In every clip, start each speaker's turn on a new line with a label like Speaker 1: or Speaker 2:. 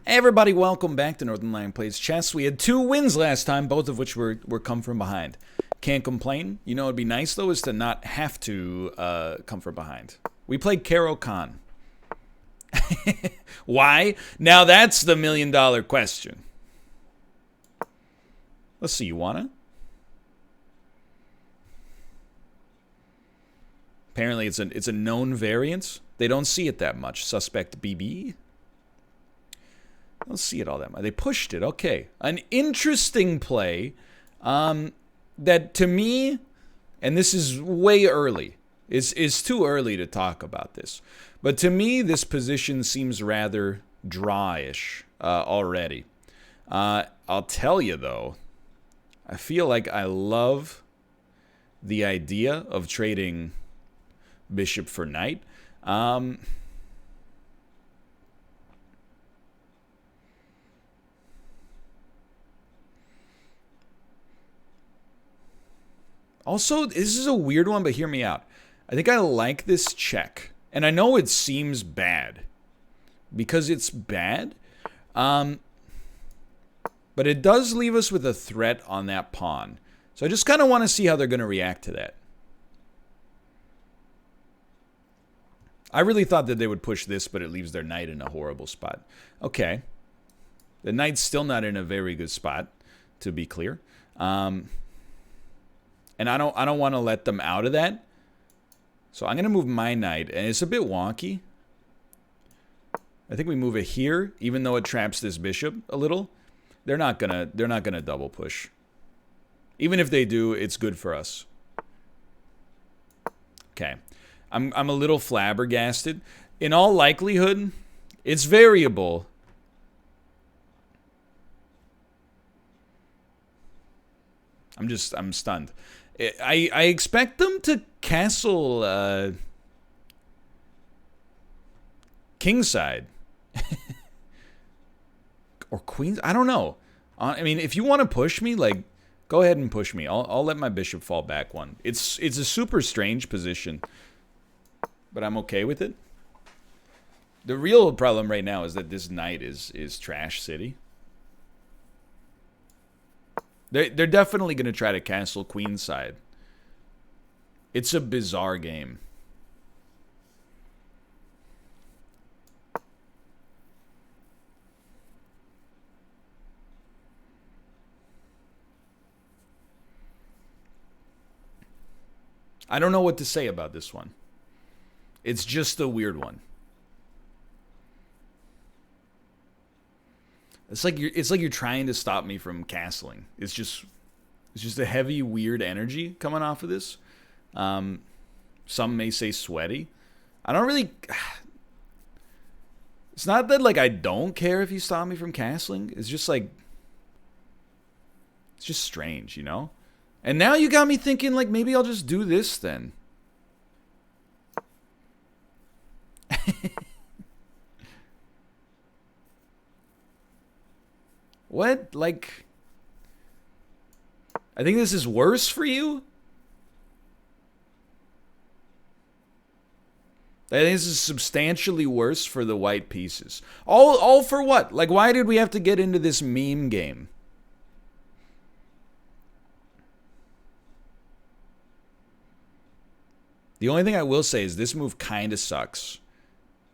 Speaker 1: Everybody, welcome back to Northern Lion Plays Chess. We had 2 wins last time, both of which were come from behind. Can't complain. You know what would be nice, though, is to not have to come from behind. We played Caro Kann. Why? Now that's the million-dollar question. Let's see, you wanna? Apparently it's a known variant. They don't see it that much. Suspect BB. Don't see it all that much. They pushed it. Okay. An interesting play that to me, and this is way early, is too early to talk about this. But to me, this position seems rather drawish already. I'll tell you, though, I feel like I love the idea of trading bishop for knight. Also, this is a weird one, but hear me out. I think I like this check. And I know it seems bad. Because it's bad. But it does leave us with a threat on that pawn. So I just kind of want to see how they're going to react to that. I really thought that they would push this, but it leaves their knight in a horrible spot. Okay. The knight's still not in a very good spot, to be clear. And I don't want to let them out of that. So I'm going to move my knight, and it's a bit wonky. I think we move it here, even though it traps this bishop a little. They're not gonna double push. Even if they do, it's good for us. Okay. I'm a little flabbergasted. In all likelihood, it's variable. I'm stunned. I expect them to castle kingside. Or queens. I don't know. I mean, if you want to push me, like, go ahead and push me. I'll let my bishop fall back one. It's a super strange position, but I'm okay with it. The real problem right now is that this knight is trash city. They're definitely going to try to castle queenside. It's a bizarre game. I don't know what to say about this one. It's just a weird one. It's like you're trying to stop me from castling. It's just a heavy, weird energy coming off of this. Some may say sweaty. I don't really. It's not that like I don't care if you stop me from castling. It's just like it's just strange, you know. And now you got me thinking like maybe I'll just do this then. What? Like, I think this is worse for you? I think this is substantially worse for the white pieces. All for what? Like, why did we have to get into this meme game? The only thing I will say is this move kind of sucks.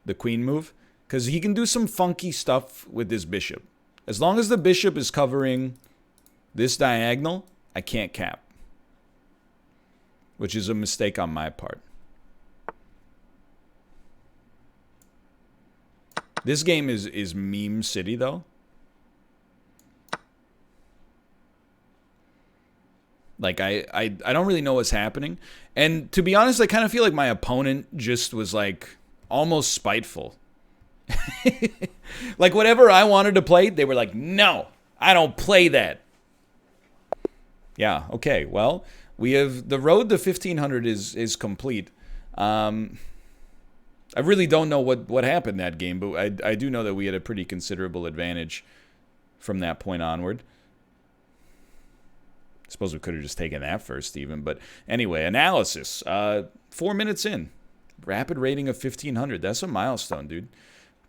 Speaker 1: The queen move. Because he can do some funky stuff with this bishop. As long as the bishop is covering this diagonal, I can't cap. Which is a mistake on my part. This game is meme city, though. Like, I don't really know what's happening. And to be honest, I kind of feel like my opponent just was, like, almost spiteful. Like, whatever I wanted to play, they were like, no, I don't play that. Yeah, okay, well, we have the road to 1500 is complete. I really don't know what happened that game, but I do know that we had a pretty considerable advantage from that point onward. I suppose we could have just taken that first even, but anyway, analysis. 4 minutes in. Rapid rating of 1500. That's a milestone, dude.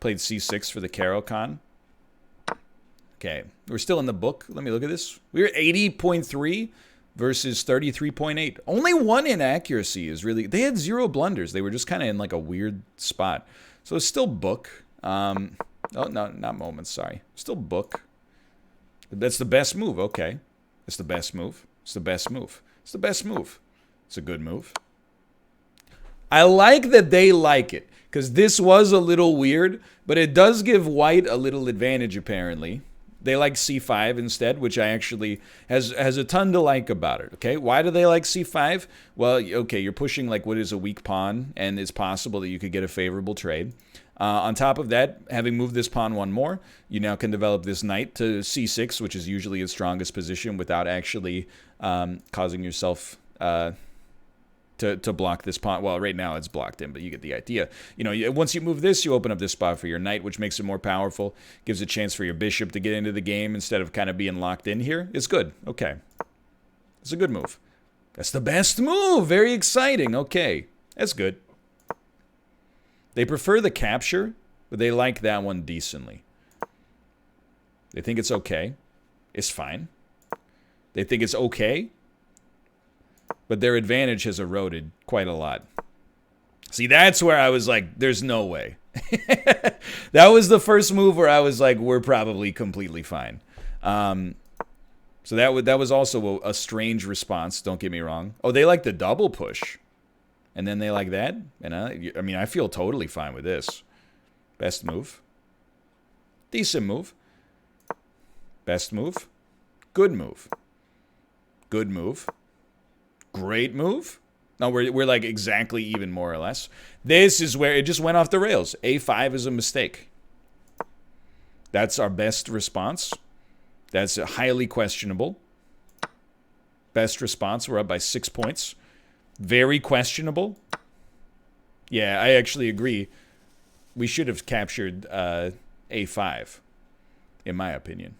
Speaker 1: Played c6 for the Caro Kann. Okay, we're still in the book. Let me look at this. We're 80.3 versus 33.8. Only one inaccuracy is really... They had 0 blunders. They were just kind of in like a weird spot. So it's still book. Oh, no, not moments, sorry. Still book. That's the best move, okay. It's the best move. It's the best move. It's the best move. It's a good move. I like that they like it, because this was a little weird, but it does give white a little advantage, apparently. They like c5 instead, which I actually has a ton to like about it, okay? Why do they like c5? Well, okay, you're pushing like what is a weak pawn, and it's possible that you could get a favorable trade. On top of that, having moved this pawn one more, you now can develop this knight to c6, which is usually its strongest position, without actually causing yourself to block this pawn. Well, right now it's blocked in, but you get the idea. You know, once you move this, you open up this spot for your knight, which makes it more powerful, gives a chance for your bishop to get into the game instead of kind of being locked in here. It's good. Okay. It's a good move. That's the best move. Very exciting. Okay. That's good. They prefer the capture, but they like that one decently. They think it's okay. It's fine. They think it's okay, but their advantage has eroded quite a lot. See, that's where I was like, there's no way. That was the first move where I was like, we're probably completely fine. So that was also a strange response, don't get me wrong. Oh, they like the double push. And then they like that? And I mean, I feel totally fine with this. Best move. Decent move. Best move. Good move. Good move. Great move. No, we're like exactly even, more or less. This is where it just went off the rails. A5 is a mistake. That's our best response. That's highly questionable. Best response, we're up by 6 points. Very questionable. Yeah, I actually agree. We should have captured A5, in my opinion.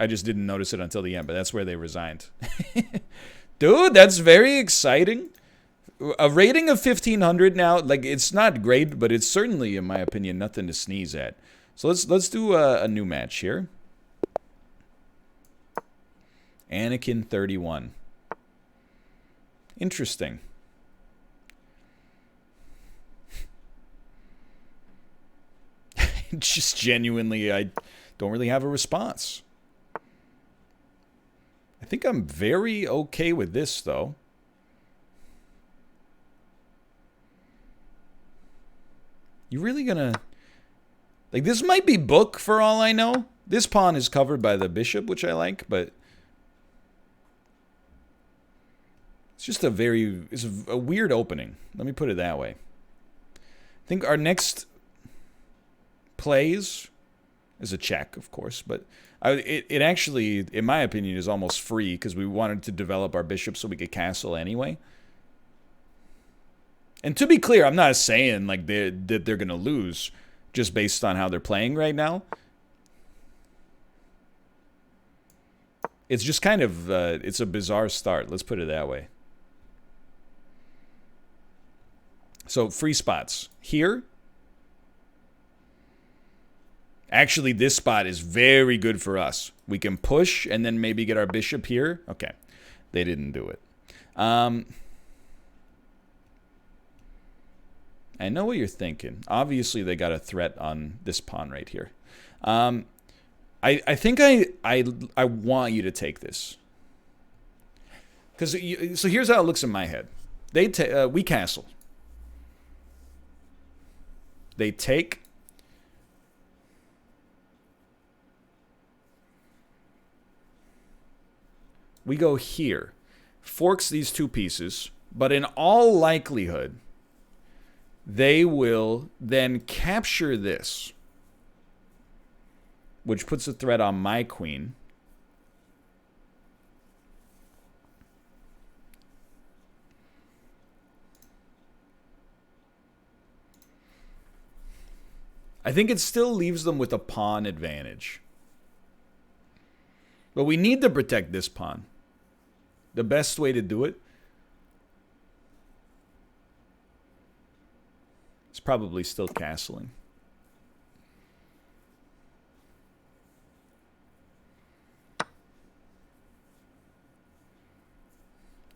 Speaker 1: I just didn't notice it until the end, but that's where they resigned. Dude, that's very exciting. A rating of 1,500 now, like, it's not great, but it's certainly, in my opinion, nothing to sneeze at. So let's do a new match here. Anakin 31. Interesting. Just genuinely, I don't really have a response. I think I'm very okay with this, though. You really gonna... Like, this might be book for all I know. This pawn is covered by the bishop, which I like, but... It's just it's a weird opening. Let me put it that way. I think our next plays is a check, of course, but it actually, in my opinion, is almost free because we wanted to develop our bishop so we could castle anyway. And to be clear, I'm not saying like that they're going to lose just based on how they're playing right now. It's just kind of, it's a bizarre start. Let's put it that way. So, free spots. Here. Actually, this spot is very good for us. We can push and then maybe get our bishop here. Okay. They didn't do it. I know what you're thinking. Obviously, they got a threat on this pawn right here. I think I want you to take this. So here's how it looks in my head. We castle. They take. We go here. Forks these two pieces. But in all likelihood, they will then capture this, which puts a threat on my queen. I think it still leaves them with a pawn advantage. But we need to protect this pawn. The best way to do it is probably still castling.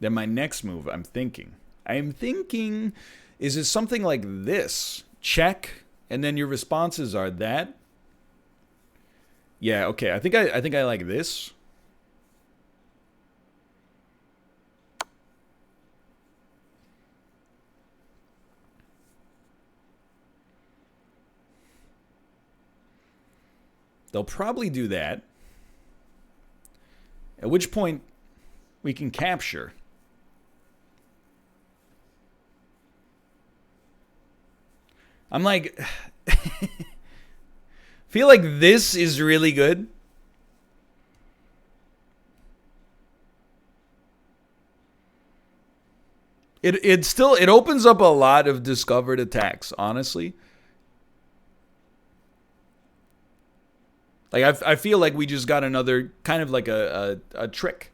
Speaker 1: Then my next move, I'm thinking, is it something like this? Check, and then your responses are that. Yeah, okay. I think I like this. They'll probably do that. At which point we can capture. I'm like, feel like this is really good. It opens up a lot of discovered attacks, honestly. Like I feel like we just got another kind of like a trick.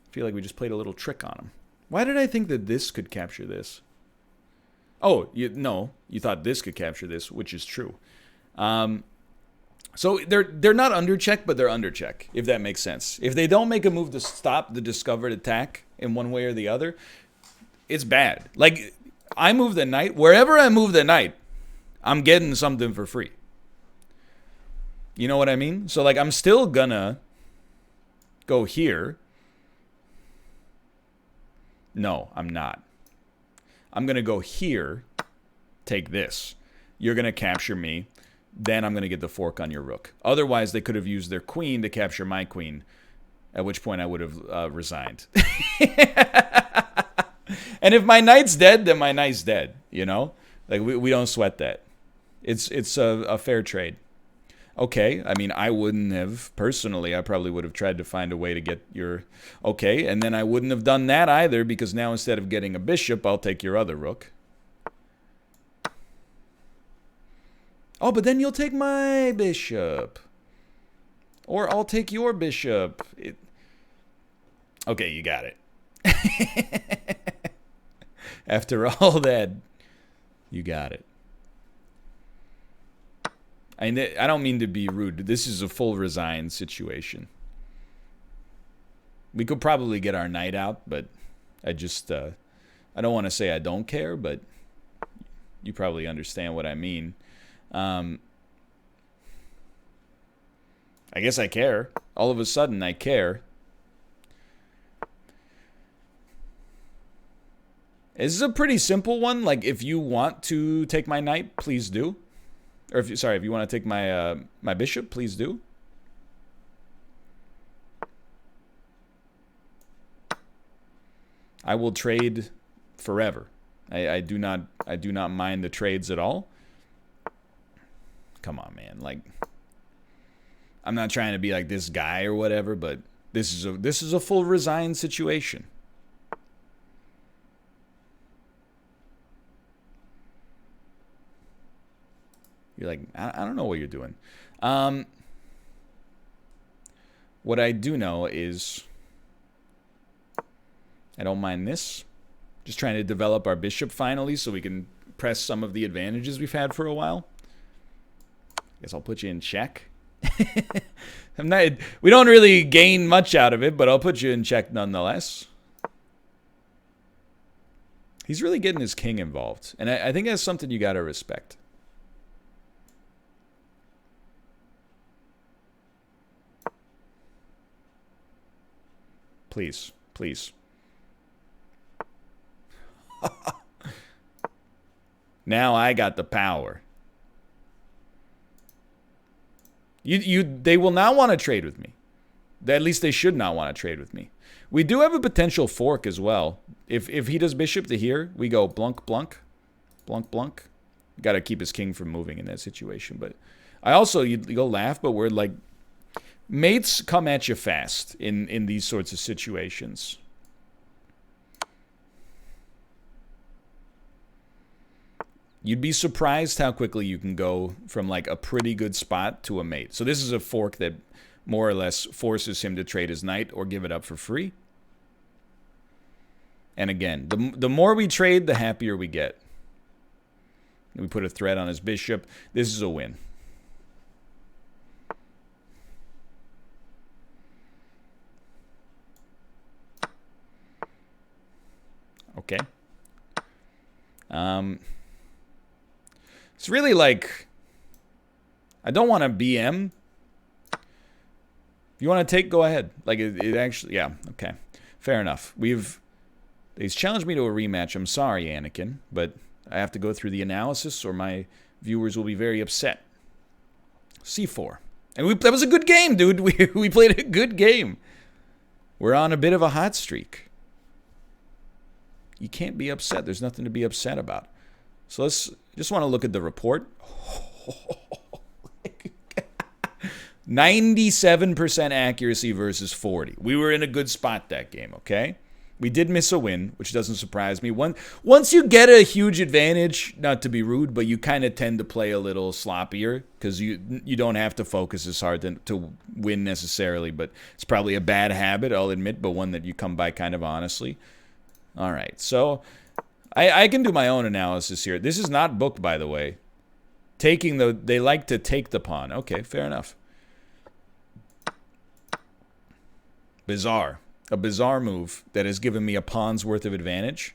Speaker 1: I feel like we just played a little trick on him. Why did I think that this could capture this? Oh, no, you thought this could capture this, which is true. So they're not under check, but they're under check, if that makes sense. If they don't make a move to stop the discovered attack in one way or the other, it's bad. Like, I move the knight. Wherever I move the knight, I'm getting something for free. You know what I mean? So, like, I'm still gonna go here. No, I'm not. I'm gonna go here, take this. You're gonna capture me. Then I'm gonna get the fork on your rook. Otherwise, they could have used their queen to capture my queen, at which point I would have resigned. And if my knight's dead, then my knight's dead. You know, like we don't sweat that. It's a fair trade. Okay, I mean, I wouldn't have, personally, I probably would have tried to find a way to get your, okay, and then I wouldn't have done that either, because now instead of getting a bishop, I'll take your other rook. Oh, but then you'll take my bishop. Or I'll take your bishop. Okay, you got it. After all that, you got it. I don't mean to be rude. This is a full resign situation. We could probably get our knight out, but I just, I don't want to say I don't care, but you probably understand what I mean. I guess I care. All of a sudden, I care. This is a pretty simple one. Like, if you want to take my knight, please do. Or if you want to take my my bishop, please do. I will trade forever. I do not mind the trades at all. Come on, man. Like, I'm not trying to be like this guy or whatever, but this is a full resign situation. You're like, I don't know what you're doing. What I do know is I don't mind this. Just trying to develop our bishop finally so we can press some of the advantages we've had for a while. Guess I'll put you in check. We don't really gain much out of it, but I'll put you in check nonetheless. He's really getting his king involved. And I think that's something you got to respect. Please, please. Now I got the power. They will not want to trade with me. At least they should not want to trade with me. We do have a potential fork as well. If he does bishop to here, we go blunk, blunk, blunk, blunk. Got to keep his king from moving in that situation. But I also, you'll laugh, but we're like, mates come at you fast in these sorts of situations. You'd be surprised how quickly you can go from like a pretty good spot to a mate. So this is a fork that more or less forces him to trade his knight or give it up for free. And again, the more we trade, the happier we get. We put a threat on his bishop. This is a win. Okay. It's really like, I don't want to BM. If you want to take, go ahead. Like, it actually, yeah, okay. Fair enough. He's challenged me to a rematch. I'm sorry, Anakin, but I have to go through the analysis or my viewers will be very upset. C4. And that was a good game, dude. We played a good game. We're on a bit of a hot streak. You can't be upset. There's nothing to be upset about. So just want to look at the report. 97% accuracy versus 40. We were in a good spot that game, okay? We did miss a win, which doesn't surprise me. Once you get a huge advantage, not to be rude, but you kind of tend to play a little sloppier because you don't have to focus as hard to win necessarily, but it's probably a bad habit, I'll admit, but one that you come by kind of honestly. All right, so I can do my own analysis here. This is not booked, by the way. They like to take the pawn. Okay, fair enough. Bizarre. A bizarre move that has given me a pawn's worth of advantage.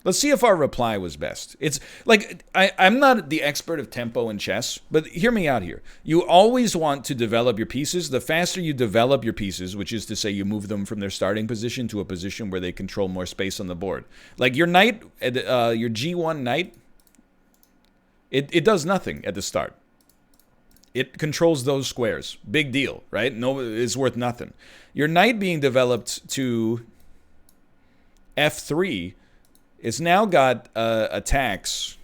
Speaker 1: Let's see if our reply was best. It's like, I'm not the expert of tempo in chess, but hear me out here. You always want to develop your pieces. The faster you develop your pieces, which is to say you move them from their starting position to a position where they control more space on the board. Like your knight, your G1 knight, it does nothing at the start. It controls those squares. Big deal, right? No, it's worth nothing. Your knight being developed to F3, it's now got attacks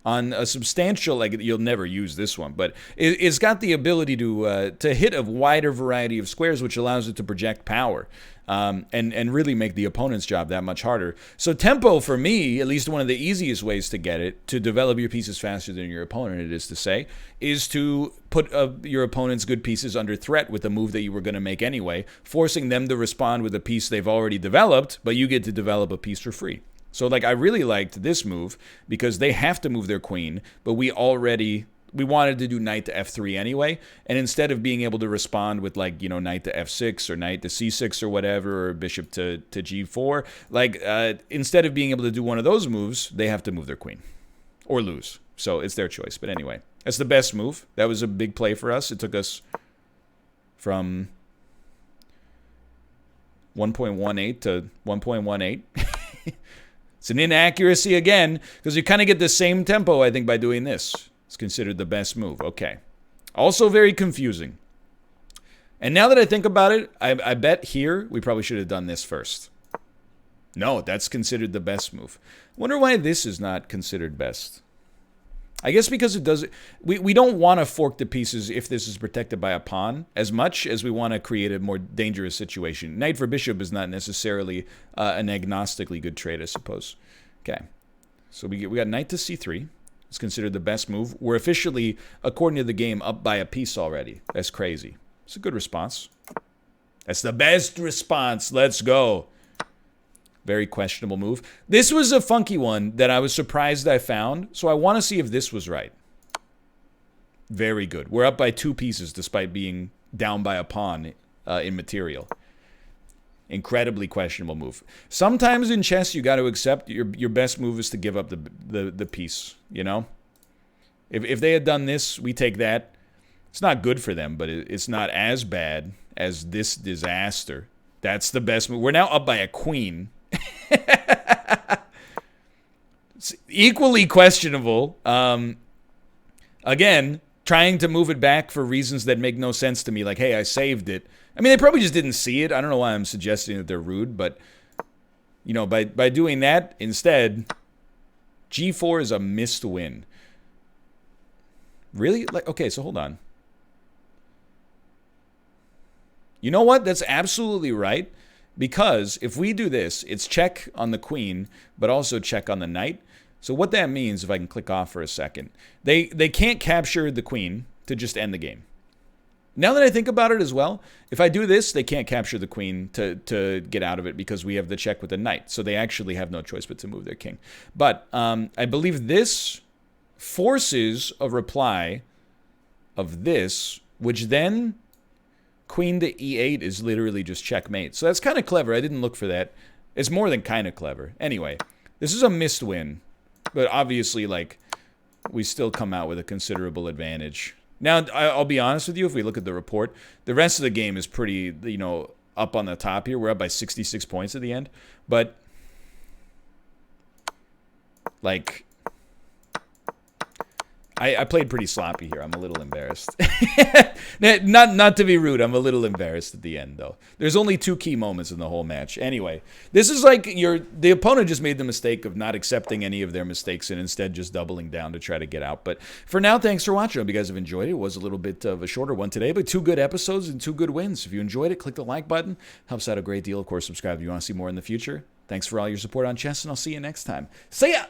Speaker 1: on a substantial, like you'll never use this one, but it's got the ability to hit a wider variety of squares, which allows it to project power. And really make the opponent's job that much harder. So tempo, for me, at least one of the easiest ways to get it, to develop your pieces faster than your opponent, it is to say, is to put your opponent's good pieces under threat with a move that you were going to make anyway, forcing them to respond with a piece they've already developed, but you get to develop a piece for free. So, like, I really liked this move because they have to move their queen, but we wanted to do knight to f3 anyway, and instead of being able to respond with, like, you know, knight to f6 or knight to c6 or whatever, or bishop to g4, like, instead of being able to do one of those moves, they have to move their queen or lose. So it's their choice. But anyway, that's the best move. That was a big play for us. It took us from 1.18 to 1.18. It's an inaccuracy again, because you kind of get the same tempo, I think, by doing this. It's considered the best move. Okay. Also very confusing. And now that I think about it, I bet here we probably should have done this first. No, that's considered the best move. Wonder why this is not considered best. I guess because it does. We don't want to fork the pieces if this is protected by a pawn as much as we want to create a more dangerous situation. Knight for bishop is not necessarily an agnostically good trade, I suppose. Okay, so we got knight to c3. It's considered the best move. We're officially, according to the game, up by a piece already. That's crazy. It's a good response. That's the best response. Let's go. Very questionable move. This was a funky one that I was surprised I found, so I want to see if this was right. Very good. We're up by 2 pieces despite being down by a pawn in material. Incredibly questionable move. Sometimes in chess you got to accept your best move is to give up the piece, you know? If they had done this, we take that. It's not good for them, but it's not as bad as this disaster. That's the best move. We're now up by a queen. It's equally questionable. Again, trying to move it back for reasons that make no sense to me. Like, hey, I saved it. I mean, they probably just didn't see it. I don't know why I'm suggesting that they're rude, but, you know, by doing that instead, G4 is a missed win. Really? Like, okay, so hold on. You know what? That's absolutely right. Because if we do this, it's check on the queen, but also check on the knight. So what that means, if I can click off for a second, they can't capture the queen to just end the game. Now that I think about it as well, if I do this, they can't capture the queen to get out of it because we have the check with the knight. So they actually have no choice but to move their king. But I believe this forces a reply of this, which then queen to e8 is literally just checkmate. So that's kind of clever. I didn't look for that. It's more than kind of clever. Anyway, this is a missed win. But obviously, like, we still come out with a considerable advantage. Now, I'll be honest with you, if we look at the report, the rest of the game is pretty, up on the top here. We're up by 66 points at the end. But, like, I played pretty sloppy here. I'm a little embarrassed. Not to be rude. I'm a little embarrassed at the end, though. There's only 2 key moments in the whole match. Anyway, this is like the opponent just made the mistake of not accepting any of their mistakes and instead just doubling down to try to get out. But for now, thanks for watching. I hope you guys have enjoyed it. It was a little bit of a shorter one today, but 2 good episodes and 2 good wins. If you enjoyed it, click the like button. Helps out a great deal. Of course, subscribe if you want to see more in the future. Thanks for all your support on chess, and I'll see you next time. See ya!